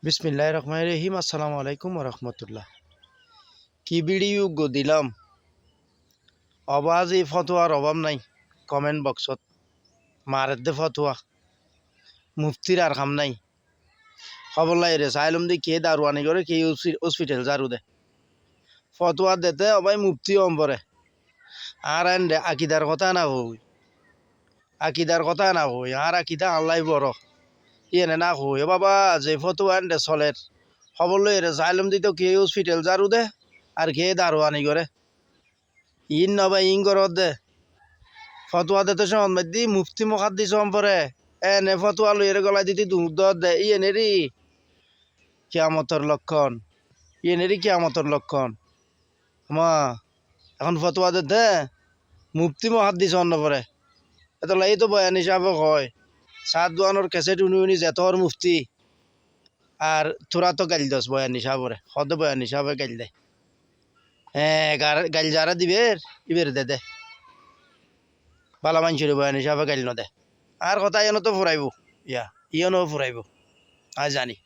বিসমিল্লাহির রহমানির রহিম। আসসালামু আলাইকুম রহমতুল্লাহ। কি ভিডিও গো দিলাম, অবাজ এই ফতোয়ার অভাব নাই। কমেন্ট বক্সত মারের দে ফতোয়া, মুফতির আর খাম নাই। খবর লাই রে সাইলম দি কে দারুয়ানি করে কে হসপিটাল জারু দে ফতোয়া দেতে অবাই মুফতি অম্বরে আর আন দে আকিদার কথা না হই, আকিদার কথা না হই, আর আকিদা আল্লাহ বড় ইয়ে না হই। বাবা যে ফতোয়া আন দে চলের খবর লই রে সাইলম দি তো কে হসপিটাল জারু দে আর কে দারুয়ানি করে ইন নবা ইন করত দে ফতোয়া দিতে সময় দি মুফতি মুখাদ্দিস পরে এনে ফতোয়া লইয়ের গলায় দিতে দুধ দে ইয়েনেরি কিয়ামতর লক্ষণ, ইয়েনেরি কিয়ামতর লক্ষণ। মা এখন ফতোয়া দিতে মুফতি মুখাদ্দিস অন্য পরে এত এই তো বয়ান হিসাবে হয় সাত দোয়ানোর কেসেট উনি উনি জেতর মুফতি আর তোরা তো গাইল দস বয়ান হিসাবরে সদ বয়ান হিসাবে গাইল দে। হ্যাঁ গাইল যারা দিবে ইবের দে দে বালা মানুষের বয়ান হিসাবে গাইল ন দে আর কথা ইয়নো তো ফুরাইব, ইয়নো ফুরাইব আজ জানি।